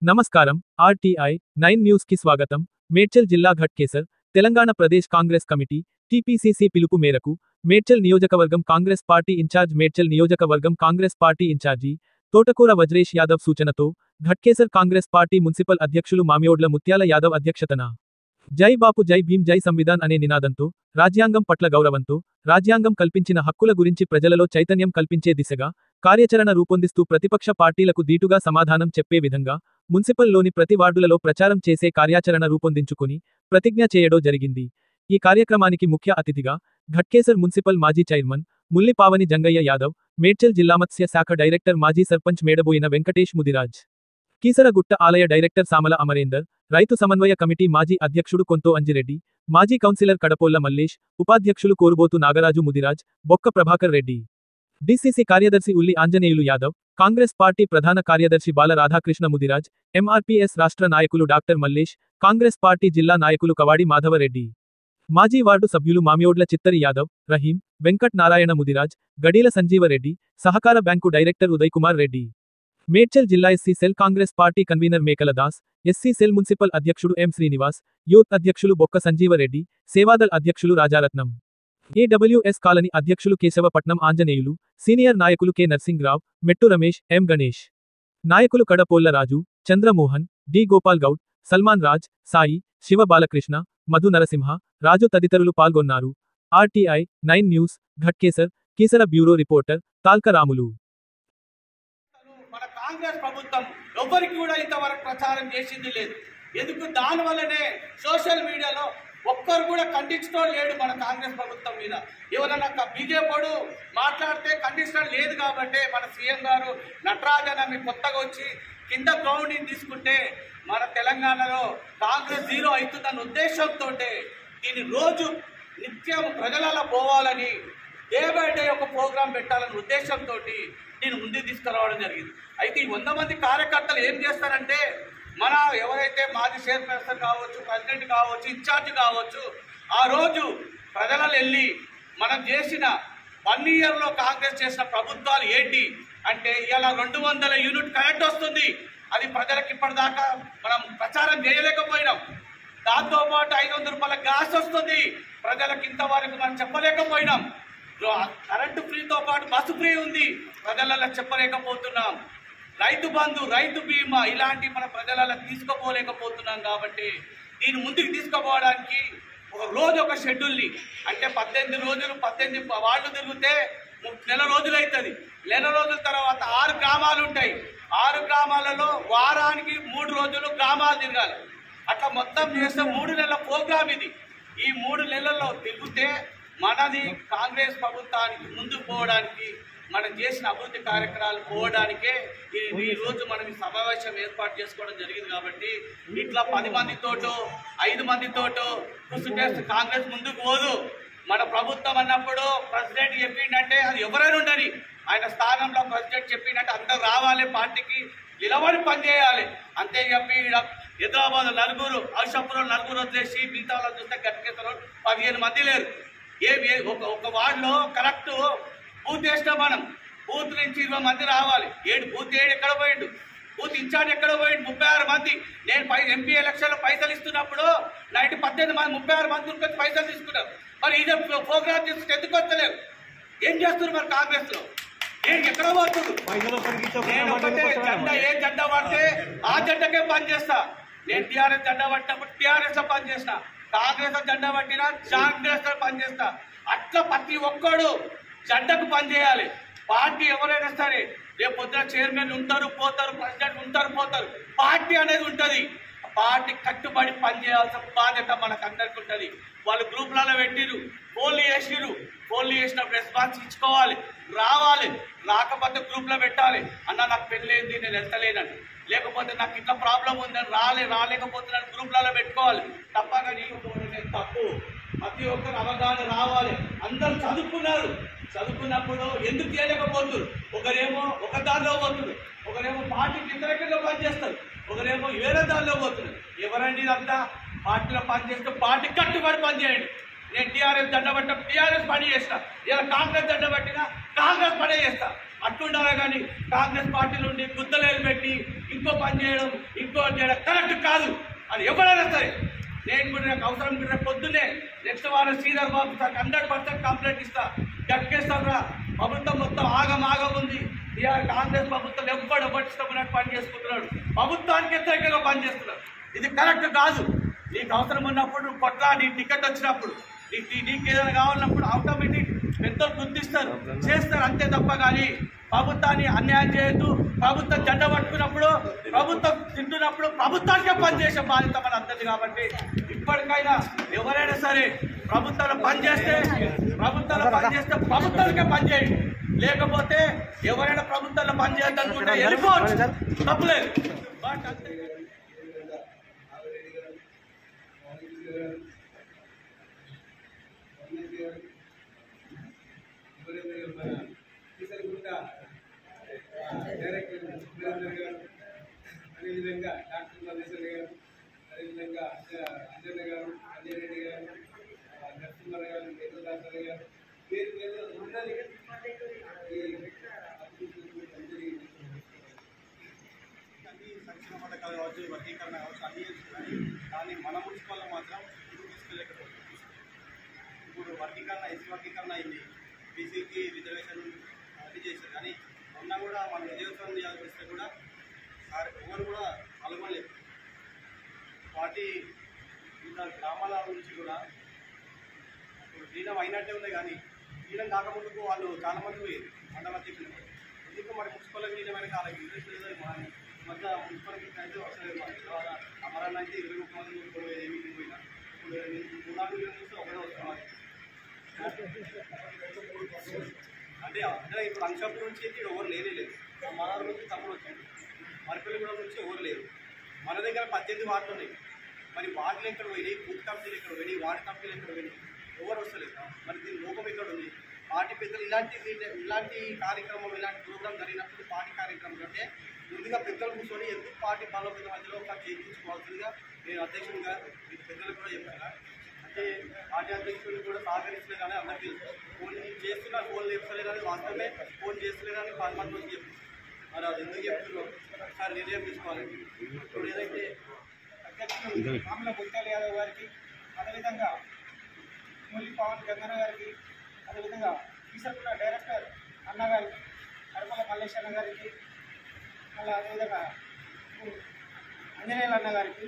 నమస్కారం RTI 9 news కి స్వాగతం. మేడ్చల్ జిల్లా ఘట్కేసర్ తెలంగాణ ప్రదేశ్ కాంగ్రెస్ కమిటీ టీపీసీసీ పిలుపు మేరకు మేడ్చల్ నియోజకవర్గం కాంగ్రెస్ పార్టీ ఇన్ఛార్జ్ మేడ్చల్ నియోజకవర్గం కాంగ్రెస్ పార్టీ ఇన్ఛార్జి తోటకూర వజ్రేష్ యాదవ్ సూచనతో ఘట్కేసర్ కాంగ్రెస్ పార్టీ మున్సిపల్ అధ్యక్షులు మామియోడ్ల ముత్యాల యాదవ్ అధ్యక్షతన జై బాపు జై భీమ్ జై సంవిధాన్ అనే నినాదంతో రాజ్యాంగం పట్ల గౌరవంతో రాజ్యాంగం కల్పించిన హక్కుల గురించి ప్రజలలో చైతన్యం కల్పించే దిశగా కార్యాచరణ రూపొందిస్తూ ప్రతిపక్ష పార్టీలకు దీటుగా సమాధానం చెప్పే విధంగా మున్సిపల్లోని ప్రతి వార్డులలో ప్రచారం చేసే కార్యాచరణ రూపొందించుకుని ప్రతిజ్ఞ చేయడం జరిగింది. ఈ కార్యక్రమానికి ముఖ్య అతిథిగా ఘట్కేసర్ మున్సిపల్ మాజీ చైర్మన్ ముల్లిపావని జంగయ్య యాదవ్, మేడ్చల్ జిల్లా మత్స్య శాఖ డైరెక్టర్ మాజీ సర్పంచ్ మేడబోయిన వెంకటేష్ ముదిరాజ్, కీసరగుట్ట ఆలయ డైరెక్టర్ సామల అమరేందర్, రైతు సమన్వయ కమిటీ మాజీ అధ్యక్షుడు కొంతో అంజిరెడ్డి, మాజీ కౌన్సిలర్ కడపోళ్ల మల్లేష్, ఉపాధ్యక్షులు కోరుబోతు నాగరాజు ముదిరాజ్, బొక్క ప్రభాకర్ రెడ్డి, డీసీసీ కార్యదర్శి ఉల్లి ఆంజనేయులు యాదవ్, కాంగ్రెస్ పార్టీ ప్రధాన కార్యదర్శి బాల రాధాకృష్ణ ముదిరాజ్, ఎంఆర్పీఎస్ రాష్ట్ర నాయకులు డాక్టర్ మల్లేష్, కాంగ్రెస్ పార్టీ జిల్లా నాయకులు కవాడి మాధవరెడ్డి, మాజీ వార్డు సభ్యులు మామియోడ్ల చిత్తరి యాదవ్, రహీం, వెంకట్ నారాయణ ముదిరాజ్, గడీల సంజీవరెడ్డి, సహకార బ్యాంకు డైరెక్టర్ ఉదయ్ కుమార్ రెడ్డి, మేడ్చల్ జిల్లా SC cell Congress party convener మేకల దాస్, ఎస్సీ సెల్ మున్సిపల్ అధ్యక్షుడు ఎం శ్రీనివాస్, యూత్ అధ్యక్షులు బొక్క సంజీవరెడ్డి, సేవాదల్ అధ్యక్షులు రాజారత్నం, ఏడబ్ల్యూఎస్ కాలనీ అధ్యక్షులు కేశవపట్నం ఆంజనేయులు, సీనియర్ నాయకులు కె నర్సింగ్రావ్, మెట్టు రమేష్, ఎం గణేష్, నాయకులు కడపోళ్ల రాజు, చంద్రమోహన్, డి గోపాల్ గౌడ్, సల్మాన్ రాజ్, సాయి, శివ బాలకృష్ణ, మధు నరసింహ, రాజు తదితరులు పాల్గొన్నారు. RTI 9 news Ghatkesar Keesara bureau reporter Talka Ramulu. మన కాంగ్రెస్ ప్రభుత్వం ఎవరికి కూడా ఇంతవరకు ప్రచారం చేసింది లేదు. ఎందుకు? దానివల్లనే సోషల్ మీడియాలో ఒక్కరు కూడా ఖండించడం లేడు మన కాంగ్రెస్ ప్రభుత్వం మీద. ఎవరైనా బీజేపీ మాట్లాడితే ఖండించడం లేదు కాబట్టి మన సీఎం గారు నటరాజన్ ఆమె కొత్తగా వచ్చి కింద గ్రౌండింగ్ తీసుకుంటే మన తెలంగాణలో కాంగ్రెస్ జీరో అవుతుందన్న ఉద్దేశంతో దీన్ని రోజు నిత్యం ప్రజలలో పోవాలని డే బై డే ఒక ప్రోగ్రాం పెట్టాలనే ఉద్దేశంతో దీన్ని ముందుకు తీసుకురావడం జరిగింది. అయితే ఈ 100 మంది కార్యకర్తలు ఏం చేస్తారంటే మన ఎవరైతే మాజీ చైర్పర్సన్ కావచ్చు, ప్రెసిడెంట్ కావచ్చు, ఇన్ఛార్జ్ కావచ్చు, ఆ రోజు ప్రజలలో వెళ్ళి మనం చేసిన 1 ఇయర్లో కాంగ్రెస్ చేసిన ప్రభుత్వాలు ఏంటి అంటే ఇలా 200 యూనిట్ కరెంట్ వస్తుంది, అది ప్రజలకు ఇప్పటిదాకా మనం ప్రచారం చేయలేకపోయినాం. దాంతోపాటు 500 రూపాయల గ్యాస్ వస్తుంది, ప్రజలకు ఇంతవరకు మనం చెప్పలేకపోయినాం. కరెంటు ఫ్రీతో పాటు బస్సు ఫ్రీ ఉంది, ప్రజలలో చెప్పలేకపోతున్నాం. రైతు బంధు, రైతు బీమా ఇలాంటి మన ప్రజలలో తీసుకుపోలేకపోతున్నాం. కాబట్టి దీన్ని ముందుకు తీసుకుపోవడానికి ఒక రోజు ఒక షెడ్యూల్ని అంటే 18 రోజులు 18 వార్డులు తిరిగితే నెల రోజులు అవుతుంది. నెల రోజుల తర్వాత 6 గ్రామాలు ఉంటాయి. 6 గ్రామాలలో వారానికి 3 రోజులు గ్రామాలు తిరగాలి. అట్లా మొత్తం చేస్తే 3 నెలల ప్రోగ్రామ్ ఇది. ఈ 3 నెలల్లో తిరిగితే మనది కాంగ్రెస్ ప్రభుత్వానికి ముందుకు పోవడానికి, మనం చేసిన అభివృద్ధి కార్యక్రమాలు పోవడానికే ఈ రోజు మనం ఈ సమావేశం ఏర్పాటు చేసుకోవడం జరిగింది. కాబట్టి ఇట్లా 10 మందితోటో 5 మందితోటో కూర్చుంటే కాంగ్రెస్ ముందుకు పోదు. మన ప్రభుత్వం అన్నప్పుడు ప్రెసిడెంట్ చెప్పిండంటే అది ఎవరైనా ఉండని, ఆయన స్థానంలో ప్రెసిడెంట్ చెప్పిండంటే అందరూ రావాలి, పార్టీకి నిలబడి పనిచేయాలి. అంతే చెప్పి హైదరాబాద్ 4, అల్షాపురం 4 వదిలేసి మిగతా వాళ్ళు చూస్తే గట్టికేతలో 15 మంది లేరు. ఒక వార్డులో కరెక్ట్ బూత్ వేసినా మనం బూత్ నుంచి 20 మంది రావాలి. బూత్ ఎక్కడ పోయిండు, బూత్ ఇన్ఛార్జ్ ఎక్కడ పోయిండు? 36 మంది. నేను ఎంపీ ఎలక్షన్లో పైసలు ఇస్తున్నప్పుడు 18 మంది 36 మంది ఉనికి పైసలు తీసుకున్నారు. మరి ఇదే ప్రోగ్రామ్ తీసుకుంటే ఎందుకు వస్తలేరు? ఏం చేస్తున్నారు మరి కాంగ్రెస్ లో? నేను ఎక్కడ పోతున్నారు? నేను ఒకటే జెండా, ఏ జెండా పడితే ఆ జెండాకే పనిచేస్తా. నేను టీఆర్ఎస్ జెండా పట్టినప్పుడు టీఆర్ఎస్ లో పనిచేస్తా, కాంగ్రెస్ జెండా పట్టినా కాంగ్రెస్ లో పనిచేస్తా. అట్లా ప్రతి ఒక్కడు జెండాకు పనిచేయాలి. పార్టీ ఎవరైనా సరే రేపు పొద్దున చైర్మన్ ఉంటారు, పోతారు, ప్రెసిడెంట్ ఉంటారు, పోతారు. పార్టీ అనేది ఉంటుంది. పార్టీ కట్టుబడి పనిచేయాల్సిన బాధ్యత మనకు అందరికి ఉంటుంది. వాళ్ళు గ్రూప్లలో పెట్టిరు, ఫోన్లు చేసినప్పుడు రెస్పాన్స్ ఇచ్చుకోవాలి, రావాలి. రాకపోతే గ్రూప్లో పెట్టాలి, అన్న నాకు పెళ్ళైంది నేను వెళ్తలేనని, లేకపోతే నాకు ఇట్లా ప్రాబ్లం ఉందని రాలేకపోతున్నాను గ్రూప్లలో పెట్టుకోవాలి. తప్పగా తప్పు. ప్రతి ఒక్కరు అవగాహన రావాలి. అందరూ చదువుకున్నప్పుడు ఎందుకు చేయలేకపోతున్నారు? ఒకరేమో ఒక దారిలో పోతున్నారు, ఒకరేమో పార్టీకి వ్యతిరేకంగా పనిచేస్తారు, ఒకరేమో వేరే దారిలో పోతున్నారు. ఎవరండి ఇదంతా? పార్టీలో పనిచేస్తే పార్టీ కట్టుబడి పనిచేయండి. నేను టీఆర్ఎస్ దండ పట్టిన టీఆర్ఎస్ పని చేస్తా, ఇలా కాంగ్రెస్ దండ పట్టినా కాంగ్రెస్ పనే చేస్తా. అట్లుండాలి. కానీ కాంగ్రెస్ పార్టీ నుండి గుద్దలేలు పెట్టి ఇంకో పని చేయడం చేయడం కరెక్ట్ కాదు అని ఎవరైనా సరే. నేను కూడా నాకు అవసరం కూడా పొద్దున్నే నెక్స్ట్ వారం శ్రీధర్ బాబు సార్ 100% కంప్లైంట్ ఇస్తా. గట్కేస్తారా ప్రభుత్వం మొత్తం ఆగం ఉంది. కాంగ్రెస్ ప్రభుత్వం ఎవ్వడు పట్టించుకున్నట్టు పని చేసుకుంటున్నాడు, ప్రభుత్వానికి వ్యతిరేకంగా పనిచేస్తున్నాడు. ఇది కరెక్ట్ కాదు. నీకు అవసరం ఉన్నప్పుడు కొట్లా, నీ టికెట్ వచ్చినప్పుడు నీకు ఏదైనా కావాలన్నప్పుడు ఆటోమేటిక్ పెద్దలు గుర్తిస్తారు, చేస్తారు, అంతే తప్ప. కానీ ప్రభుత్వాన్ని అన్యాయం చేయొద్దు. ప్రభుత్వం జెండ పట్టుకున్నప్పుడు, ప్రభుత్వం తింటున్నప్పుడు ప్రభుత్వానికే పనిచేసే బాధ్యత మన అందరిది. కాబట్టి ఇప్పటికైనా ఎవరైనా సరే ప్రభుత్వాలు పనిచేస్తే ప్రభుత్వానికే పనిచేయండి. లేకపోతే ఎవరైనా ప్రభుత్వాల్లో పనిచేయద్దు అనుకుంటే వెళ్ళిపోవచ్చు, తప్పులేదు. బట్ అంతే అదేవిధంగా డాక్టర్ మల్లేశ్వరి గారు, అదేవిధంగా అంజన్న గారు, అంజయ్ రెడ్డి గారు, నరసింహారావు గారు, వెంకటదాసరి గారు, పేరు పేరు ఉండాలి. అన్ని సంక్షేమ పథకాలు కావచ్చు, వర్గీకరణ కావచ్చు, అన్ని చేస్తున్నాయి. కానీ మన మున్సిపల్లో మాత్రం ఇప్పుడు తీసుకెళ్ళకపోతుంది. ఇప్పుడు వర్గీకరణ, ఎస్సీ వర్గీకరణ అయింది, బీసీకి రిజర్వేషన్ అది చేశారు. కానీ మొన్న కూడా మన విజయోత్సవం చేస్తే కూడా ఎవరు కూడా పాల్గొనలేదు. పార్టీ ఇంకా గ్రామాల నుంచి కూడా ఇప్పుడు లీనం అయినట్టే ఉంది. కానీ లీనం కాకముందుకు వాళ్ళు చాలామంది పోయారు మండల అధ్యక్షులు. ఎందుకు మరి మున్సిపల్ లీనమైన కాలం ఇంట్రెస్ట్ లేదు. మన మధ్య మున్సిపల్ అయితే వస్తలేదు. అమరాన్ని అయితే 23 మంది ఏమీ పోయినా ఇప్పుడు 3-4 చూస్తే ఒకటే వస్తున్నారు. అంటే ఇప్పుడు అంశాపు నుంచి అయితే ఎవరు లేదు. మన నుంచి తప్పుడు వచ్చింది. మరిపల్లిగూడెం నుంచి ఎవరు లేరు. మన దగ్గర 18 వార్డులు ఉన్నాయి. మరి వార్డులు ఎక్కడ పోయినాయి, బూత్ కంపెనీలు ఎక్కడ పోయినాయి, వార్డు కంపెనీలు ఎక్కడ పోయినాయి, ఎవరు వస్తలేదు. మరి దీని లోపం ఎక్కడ ఉంది? పార్టీ పెద్దలు ఇలాంటి కార్యక్రమం, ఇలాంటి ప్రోగ్రాం జరిగినప్పుడు పార్టీ కార్యక్రమం కంటే ముందుగా పెద్దలు కూర్చొని ఎందుకు పార్టీ బలోపేత మధ్యలో ఒకసారి చేయించుకోవాల్సిందిగా నేను అధ్యక్షుడిగా మీ పెద్దలకు కూడా చెప్పాను. అంటే పార్టీ అధ్యక్షుడిని కూడా సహకరించలే కానీ అందరికీ ఫోన్ చేస్తున్నారు, ఫోన్ లేపుతలే కానీ వాస్తవమే ఫోన్ చేస్తలే కానీ 10 మంది వచ్చి చెప్తున్నారు. మరి అది ఎందుకు చెప్తున్నారు? ఒకసారి నిర్ణయం తీసుకోవాలి. ఇప్పుడు ఏదైతే అధ్యక్షుడు మామల గుంటల్ యాదవ్ గారికి, అదేవిధంగా మురళీ పవన్ గంగన్న గారికి, అదేవిధంగా ఈసర్కుల డైరెక్టర్ అన్నగారికి, అడపల మల్లేశ్వర గారికి, మళ్ళీ అదేవిధంగా అంజనేయులు అన్న గారికి,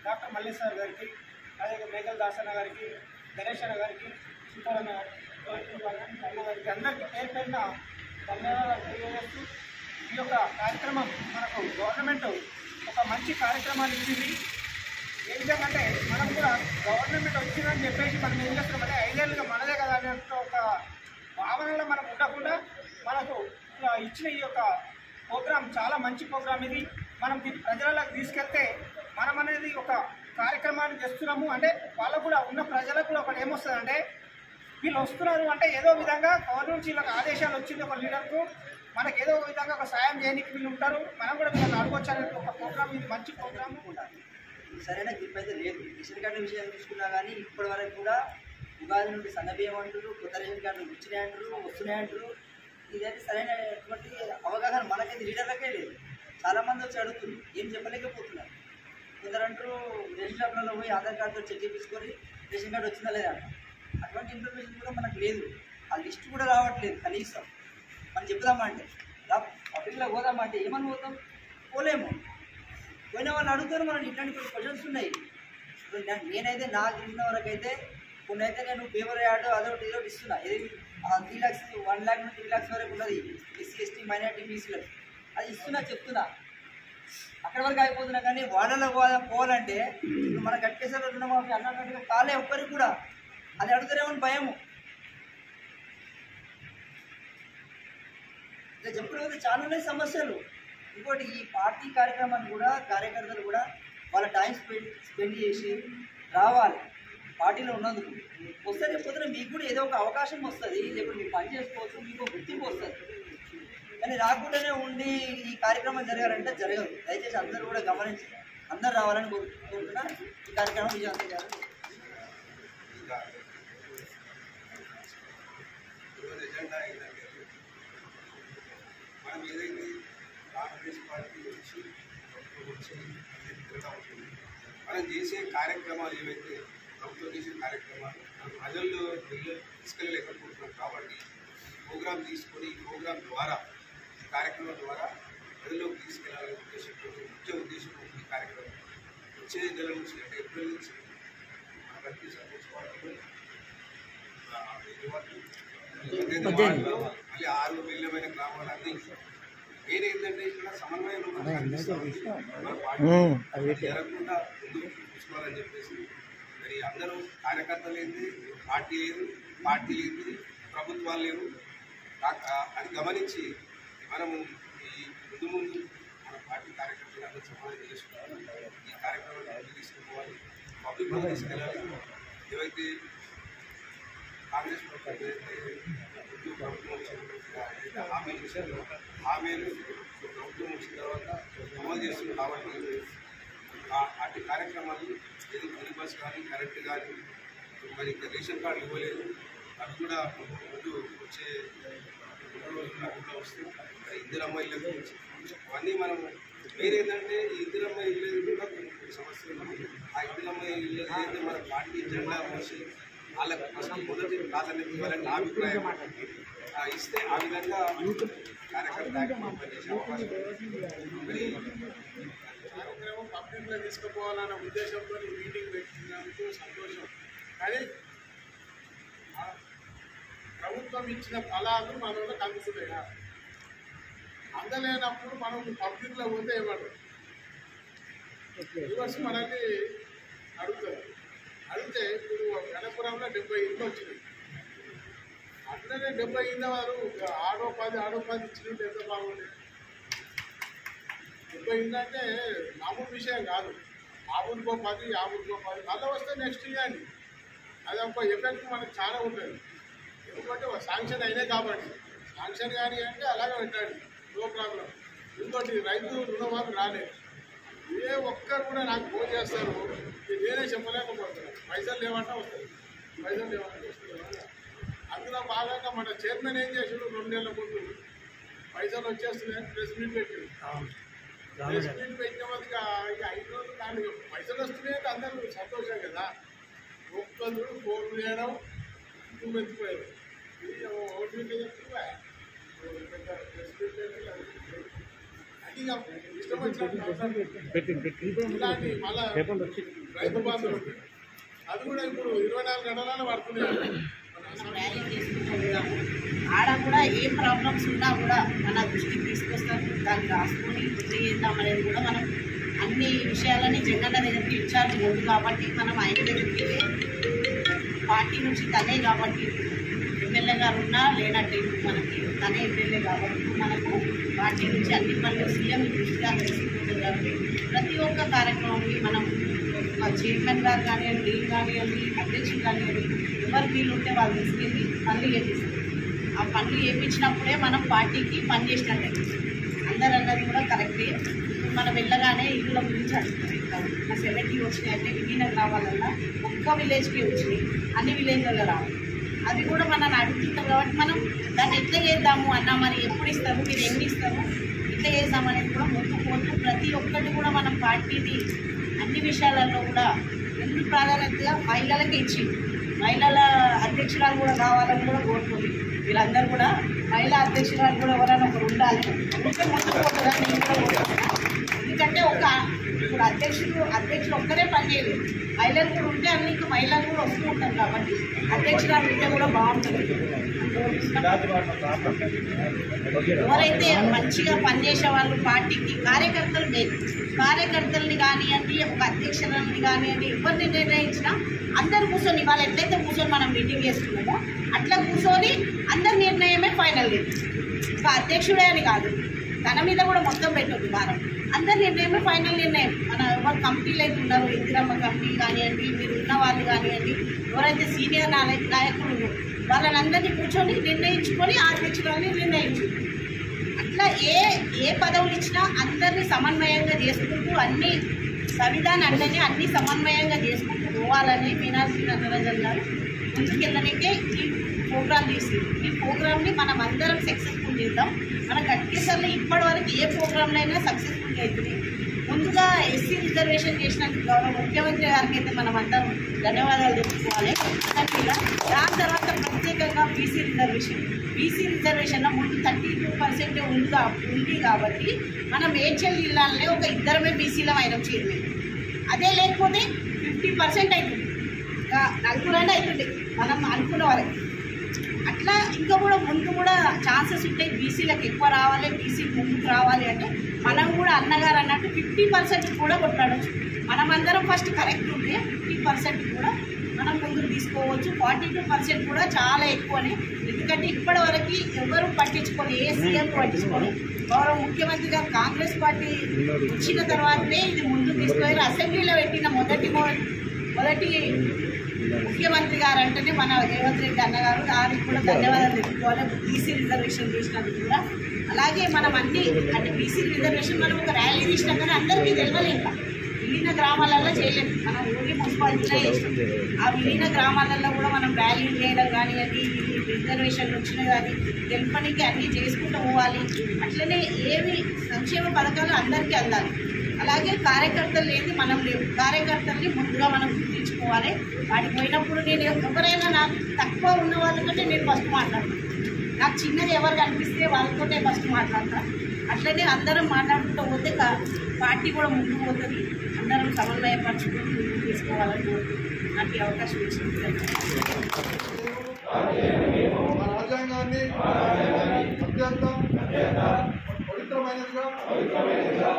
డాక్టర్ మల్లేశ్వర్ గారికి, అదేవిధంగా మేఘల్ దాస్ అన్న గారికి, గణేష్ అన్న గారికి, సీతారామ అన్న గారికి అందరికీ పేరు పేరున ధన్యవాదాలు తెలియజేస్తూ ఈ యొక్క కార్యక్రమం మనకు గవర్నమెంట్ ఒక మంచి కార్యక్రమాన్ని ఇచ్చింది. ఏ విధంగా అంటే మనం కూడా గవర్నమెంట్ వచ్చిందని చెప్పేసి మనం ఏం చేస్తున్నామంటే 5 ఏళ్ళుగా మనదే కదా అనే ఒక భావనలో మనం ఉండకుండా మనకు ఇచ్చిన ఈ యొక్క ప్రోగ్రాం చాలా మంచి ప్రోగ్రాం. ఇది మనం దీన్ని ప్రజలకు తీసుకెళ్తే మనం అనేది ఒక కార్యక్రమాన్ని చేస్తున్నాము అంటే వాళ్ళకు కూడా ఉన్న ప్రజలకు కూడా ఒకటి ఏమొస్తుందంటే వీళ్ళు వస్తున్నారు అంటే ఏదో విధంగా గవర్నమెంట్ నుంచి వీళ్ళకి ఆదేశాలు వచ్చింది ఒక లీడర్కు, మనకు ఏదో విధంగా ఒక సాయం చేయడానికి వీళ్ళు ఉంటారు, మనం కూడా వీళ్ళని అడగొచ్చు అనేది ఒక ప్రోగ్రామ్. ఇది మంచి ప్రోగ్రామ్ ఉండాలి. సరైన గ్రిప్ అయితే లేదు. రేషన్ కార్డు విషయాన్ని చూసుకున్నా కానీ ఇప్పటి వరకు కూడా ఉగాది నుండి సన్నబియ్యం అంటారు, కొత్త రేషన్ కార్డులు వచ్చినాయి అంటారు, వస్తున్నాయి అంటారు. ఇదైతే సరైనటువంటి అవగాహన మనకైతే లీడర్లకే లేదు. చాలామంది వచ్చి అడుగుతున్నారు, ఏం చెప్పలేకపోతున్నారు. కొందరు అంటారు రేషన్ షాప్లలో పోయి ఆధార్ కార్డుతో చెక్ చేయించుకొని రేషన్ కార్డు వచ్చిందా లేదా అంటారు. అటువంటి ఇన్ఫర్మేషన్ కూడా మనకు లేదు. ఆ లిస్ట్ కూడా రావట్లేదు. కనీసం మనం చెప్దామంటే పబ్లిక్లో పోదామంటే ఏమని పోతాం, పోలేము. పోయిన వాళ్ళు అడుగుతారు మనం. ఇట్లాంటి కొన్ని క్వశ్చన్స్ ఉన్నాయి. నేనైతే నాకు తెలిసిన వరకు అయితే కొన్ని అయితే నేను పేపర్ యాడ్ అదొకటి ఇదొకటి ఇస్తున్నా. ఇది 3 lakhs 1 lakh నుంచి 3 lakhs వరకు ఉన్నది ఎస్సీ ఎస్టీ మైనార్టీ బీసీలకు అది ఇస్తున్నా, చెప్తున్నా. అక్కడి వరకు అయిపోతున్నా. కానీ వాళ్ళలో పోవాలంటే ఇప్పుడు మన గట్కేశ్వర రుణమాఫీ అన్నట్టుగా కాలే ఒక్కరికి కూడా అది అడుగుతారేమని భయము. ఇలా చెప్పుకోకపోతే చాలా ఉన్నాయి సమస్యలు. ఇంకోటి ఈ పార్టీ కార్యక్రమాన్ని కూడా కార్యకర్తలు కూడా వాళ్ళ టైం స్పెండ్ చేసి రావాలి. పార్టీలో ఉన్నందుకు వస్తే రేపు మీకు కూడా ఏదో ఒక అవకాశం వస్తుంది, లేకపోతే మీరు పని చేసుకోవచ్చు, మీకు గుర్తింపు వస్తుంది. కానీ రాకుండానే ఉండి ఈ కార్యక్రమం జరగాలంటే జరగదు. దయచేసి అందరూ కూడా గమనించి అందరు రావాలని కోరుకుంటున్నా. ఈ కార్యక్రమం విజయవంతం చేయాలని తిరగడం అవుతుంది. మనం చేసే కార్యక్రమాలు ఏవైతే ప్రభుత్వం చేసే కార్యక్రమాలు మనం ప్రజల్లో తీసుకెళ్ళలేకపోతున్నాం కాబట్టి ప్రోగ్రాం తీసుకొని ఈ ప్రోగ్రాం ద్వారా ఈ కార్యక్రమం ద్వారా ప్రజల్లోకి తీసుకెళ్లాలనే ఉద్దేశంతో ముఖ్య ఉద్దేశంతో ఈ కార్యక్రమం వచ్చే నెల నుంచి అంటే ఏప్రిల్ నుంచి మన ప్రతి సర్పంచ్ వార్డులో మళ్ళీ 6 విలువైన గ్రామాలు అందించాం. నేనేంటంటే ఇక్కడ సమన్వయం మన పార్టీ జరగకుండా ముందుకు చూసుకోవాలని చెప్పేసి మరి అందరూ కార్యకర్తలు ఏంటి, పార్టీ లేదు, పార్టీ లేదు, ప్రభుత్వాలు లేవు. అది గమనించి మనము ఈ ముందు మన పార్టీ కార్యకర్తలు అందరూ సమాధానం చేసుకోవాలి. ఈ కార్యక్రమాన్ని ముందుకు తీసుకుపోవాలి, పబ్లిక్లో తీసుకెళ్ళాలి. ఏవైతే కాంగ్రెస్ ప్రభుత్వం హామీలు ప్రభుత్వం వచ్చిన తర్వాత అమలు చేస్తుంది కాబట్టి అటు కార్యక్రమాలు ఏదో ఫ్రీ బస్ కానీ కరెంట్ కానీ మరి ఇంకా రేషన్ కార్డు ఇవ్వలేదు. అవి కూడా ముందు వచ్చే రోజుల్లో వస్తుంది. ఇందిరమ్మ ఇళ్ళ గురించి అవన్నీ మనం వేరేంటంటే ఈ ఇందిరమ్మ ఇల్లు కూడా కొన్ని సమస్యలు. ఆ ఇందిరమ్మ ఇల్లు ఏదైతే మన పార్టీ జెండా మోసి వాళ్ళకి ఫస్ట్ మొదటి ప్రాధాన్యత ఇవ్వాలని నా అభిప్రాయం. ఇస్తే ఆ విధంగా కార్యకర్త పనిచేసే అవకాశం. మరి కార్యక్రమం పబ్లిక్లో తీసుకుపోవాలన్న ఉద్దేశంతో మీటింగ్ పెట్టినందుకు సంతోషం. కానీ ప్రభుత్వం ఇచ్చిన ఫలాలు మన వాళ్ళకి అందుతున్నాయా? అందలేనప్పుడు మనం పబ్లిక్లో పోతే ఏమడు రివర్స్ మనల్ని అడుగుతారు. అడిగితే ఇప్పుడు గణపురంలో 70 ఇళ్ళు వచ్చినాయి. అట్లనే 70 ఇళ్ళ వారు ఆడో 10 ఇచ్చినట్టు ఎంత బాగుంది. 70 ఇళ్ళు అంటే మామూలు విషయం కాదు. ఆ ఊరికో 10 మళ్ళీ వస్తే నెక్స్ట్ ఇవ్వండి. అది ఒక ఎఫెక్ట్ మనకు చాలా ఉంటుంది. ఎందుకంటే శాంక్షన్ అయినాయి కాబట్టి శాంక్షన్ కానీ అంటే అలాగే పెట్టండి, నో ప్రాబ్లం. ఇంకోటి రైతు రుణమాఫీ రాలేదు. ఏ ఒక్కరు కూడా నాకు ఫోన్ చేస్తారు, నేనే చెప్పలేకపోతున్నాను. పైసలు లేవంటే వస్తుంది, పైసలు లేవంటే వస్తుంది. అందులో భాగంగా మన చైర్మన్ ఏం చేసాడు, 2 నెలల ముందు పైసలు వచ్చేస్తున్నాయని ప్రెస్ మీట్ పెట్టాడు. ప్రెస్ మీట్ పెట్టిన వరకు ఇక 5 రోజులు కానీ పైసలు వస్తున్నాయంటే అందరూ సంతోషం కదా. ఒక్కరు ఫోన్ చేయడం నువ్వు ఎత్తిపోయారు. ఓటు మీద చెప్తున్నా ప్రెస్ మీట్ పెట్టి అది ఇష్టం వచ్చినట్టు ఇలాంటి మళ్ళా రైతు బాధలు అది కూడా ఇప్పుడు 24 గంటలలో పడుతున్నాయి. ఆడ కూడా ఏ ప్రాబ్లమ్స్ ఉన్నా కూడా మన దృష్టికి తీసుకొస్తారు. దాన్ని రాసుకొని గుర్తు చేద్దామనేది కూడా మనం అన్ని విషయాలని జగన్న దగ్గరికి ఇన్ఛార్జ్ ఉంది కాబట్టి మనం ఆయన దగ్గరికి పార్టీ నుంచి తనే కాబట్టి ఎమ్మెల్యే గారు ఉన్నా లేనట్టే మనకి తనే ఎమ్మెల్యే కాబట్టి మనకు పార్టీ నుంచి అన్ని పనులు సీఎం దృష్టిగా తీసుకుంటుంది కాబట్టి ప్రతి ఒక్క కార్యక్రమాన్ని మనం చైర్మన్ గారు కానివ్వండి, డీన్ కానివ్వండి, అధ్యక్షులు కానివ్వండి, ఎవరు వీళ్ళు ఉంటే వాళ్ళు తీసుకెళ్ళి పనులు చేపిస్తారు. ఆ పనులు చేయించినప్పుడే మనం పార్టీకి పని చేసినట్టే. అందరు అన్నది కూడా కరెక్టే. మనం వెళ్ళగానే ఇళ్ళ గురించి అడుగుతారు. ఇంకా 70 వచ్చినాయి అంటే విలీన గ్రామాలల్లో ఒక్క విలేజ్కి వచ్చినాయి, అన్ని విలేజ్లలో రావాలి. అది కూడా మనల్ని అడుగుతుంటాం కాబట్టి మనం దాన్ని ఎట్లా చేద్దాము అన్నా, మరి ఎప్పుడు ఇస్తారు, మీరు ఎన్ని ఇస్తారు, ఎట్లా చేద్దామనేది కూడా ముందుకు ప్రతి ఒక్కటి కూడా మనం పార్టీని అన్ని విషయాలలో కూడా ముందు ప్రాధాన్యతగా మహిళలకి ఇచ్చి మహిళల అధ్యక్షురాలు కూడా కావాలని కూడా కోరుతుంది. వీళ్ళందరూ కూడా మహిళా అధ్యక్షురాలు కూడా ఎవరైనా ఒకరు ఉండాలి. ఉంటే ముందుకు పోతుందని నేను కూడా కోరుకుంటున్నాను. ఎందుకంటే ఇప్పుడు అధ్యక్షులు ఒక్కరే పనిచేయలేదు, మహిళలు కూడా ఉంటే అన్ని ఇంకా మహిళలు కూడా వస్తూ ఉంటారు కాబట్టి అధ్యక్షురాలు ఉంటే కూడా బాగుంటుంది. ఎవరైతే మంచిగా పనిచేసే వాళ్ళు పార్టీకి కార్యకర్తల్ని కానివ్వండి, ఒక అధ్యక్షులని కానివ్వండి, ఎవరిని నిర్ణయించినా అందరు కూర్చొని వాళ్ళు ఎట్లయితే కూర్చొని మనం మీటింగ్ చేసుకున్నామో అట్లా కూర్చొని అందరి నిర్ణయమే ఫైనల్ లేదు. ఒక అధ్యక్షుడే అని కాదు, తన మీద కూడా మొత్తం పెట్టదు భారం. అందరి నిర్ణయమే ఫైనల్ నిర్ణయం. మన ఎవరు కమిటీలు అయితే ఉన్నారు, ఇందిరమ్మ కమిటీ కానివ్వండి, మీరు ఉన్న వాళ్ళు కానివ్వండి, ఎవరైతే సీనియర్ నాయకులు వాళ్ళని కూర్చొని నిర్ణయించుకొని ఆ అధ్యక్షురాన్ని నిర్ణయించుకుంటారు. అట్లా ఏ పదవులు ఇచ్చినా అందరినీ సమన్వయంగా చేసుకుంటూ అన్ని సంవిధానం అంటేనే అన్ని సమన్వయంగా చేసుకుంటూ పోవాలని మీనాక్షి నటరాజన్ గారు ముందుకెళ్ళడానికే ఈ ప్రోగ్రాం తీసింది. ఈ ప్రోగ్రామ్ని మనం అందరం సక్సెస్ఫుల్ చేద్దాం. మన గట్కేసర్లో ఇప్పటి వరకు ఏ ప్రోగ్రాంలో అయినా సక్సెస్ఫుల్ అవుతుంది. ముందుగా ఎస్సీ రిజర్వేషన్ చేసినందుకు గౌరవ ముఖ్యమంత్రి గారికి అయితే మనం అందరం ధన్యవాదాలు తెలుసుకోవాలి. దాని తర్వాత ప్రత్యేకంగా బీసీ రిజర్వేషన్లో ముందు 32% ఉంది కాబట్టి మనం మేడ్చల్ జిల్లాలో ఒక ఇద్దరమే బీసీలం అయినాం చైర్మన్. అదే లేకపోతే 50% అవుతుంది, నలుగురైనా అవుతుంది మనం అనుకున్న వరకు. అట్లా ఇంకా కూడా ముందు కూడా ఛాన్సెస్ ఉంటాయి, బీసీలకు ఎక్కువ రావాలి, బీసీ ముందుకు రావాలి అంటే మనం కూడా అన్నగారు అన్నట్టు 50% కూడా కొట్లాడచ్చు. మనమందరం ఫస్ట్ కరెక్ట్ ఉంటే 50% కూడా మనం ముందుకు తీసుకోవచ్చు. 42% కూడా చాలా ఎక్కువనే, ఎందుకంటే ఇప్పటి వరకు ఎవరు పట్టించుకొని, ఏ సీఎం పట్టించుకొని, గౌరవ ముఖ్యమంత్రి గారు కాంగ్రెస్ పార్టీ వచ్చిన తర్వాతనే ఇది ముందుకు తీసుకుపోయారు. అసెంబ్లీలో పెట్టిన మొదటి ముఖ్యమంత్రి గారు అంటేనే మన రేవంత్ రెడ్డి అన్నగారు, దానికి కూడా ధన్యవాదాలు తెలుపుకోవాలి. బీసీ రిజర్వేషన్ చేసినందుకు కూడా. అలాగే మనం అన్ని అంటే బీసీ రిజర్వేషన్ మనం ఒక ర్యాలీ తీసినాం కానీ అందరికీ తెలియలేదు. విలీన గ్రామాలలో చేయలేదు, మనం ఊరి మున్సిపాలిటీలో చేసినాం. ఆ విలీన గ్రామాలలో కూడా మనం ర్యాలీ చేయడం కానీ, అది రిజర్వేషన్లు వచ్చినా కానీ తెలుపనికి అన్నీ చేసుకుంటూ పోవాలి. అట్లనే ఏవి సంక్షేమ పథకాలు అందరికీ అందాలి. అలాగే కార్యకర్తలు లేని మనం లేవు, కార్యకర్తల్ని ముందుగా మనం గుర్తించుకోవాలి. వాటికి పోయినప్పుడు నేను ఎవరైనా నాకు తక్కువ ఉన్న వాళ్ళకంటే నేను ఫస్ట్ మాట్లాడతాను, నాకు చిన్నది ఎవరు కనిపిస్తే వాళ్ళతోనే ఫస్ట్ మాట్లాడతాను. అట్లనే అందరం మాట్లాడుకుంటూ పోతే పార్టీ కూడా ముందుకు పోతుంది. అందరం సమన్వయపరచుకొని ముందుకు తీసుకోవాలని కోరుకుంటున్నాను. నాకు ఈ అవకాశం ఇచ్చింది. రాజ్యాంగాన్ని అత్యంత పవిత్రమైనదిగా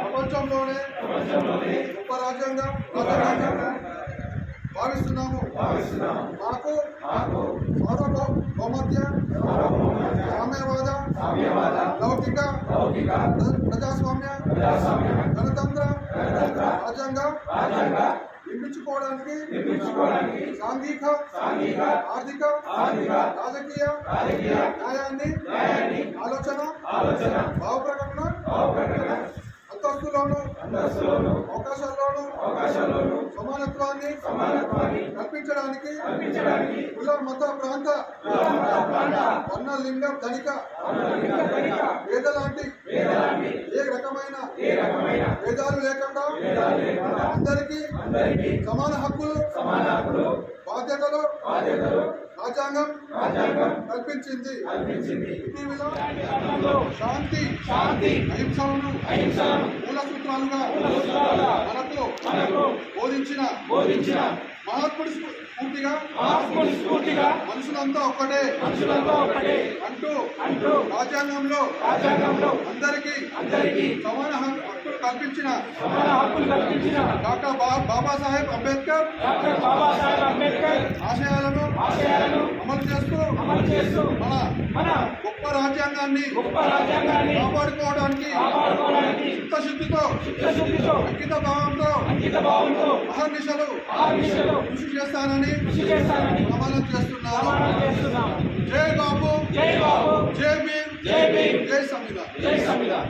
ప్రపంచంలోనే గొప్ప రాజ్యాంగం భావిస్తున్నాము. మాకు సార్వభౌమత్య, సామ్యవాద, లౌకిక, ప్రజాస్వామ్య, గణతంత్ర రాజ్యాంగం నిర్మించుకోవడానికి సాంఘిక, ఆర్థిక, రాజకీయ న్యాయాన్ని, ఆలోచన, భావ ప్రకటన, అంతస్తులోను అవకాశాల్లోనూ సమానత్వాన్ని కల్పించడానికి కుల, మత, ప్రాంత, వర్ణ, లింగ, ధనిక, పేద లాంటి ఏ రకమైన భేదాలు లేకుండా అందరికీ సమాన హక్కులు, బాధ్యతలు రాజ్యాంగం కల్పించింది. ఇటీవల శాంతి అహింసలను మూల సూత్రాలుగా మనకు బోధించిన మహాత్ముడి స్ఫూర్తిగా మనుషులంతా ఒక్కటే అంటూ రాజ్యాంగంలో అందరికీ సమాన హక్కులు కల్పించిన డాక్టర్ బాబాసాహెబ్ అంబేద్కర్ ఆశయాలను అమలు చేస్తూ మన గొప్ప రాజ్యాంగాన్ని కాపాడుకోవడానికి చిత్తశుద్ధితో అంకిత భావంతో అహర్నిశలు కృషి చేస్తానని ప్రమాణం చేస్తున్నాను. జై బాబు, జై భీమ్, జై సంవిధాన్.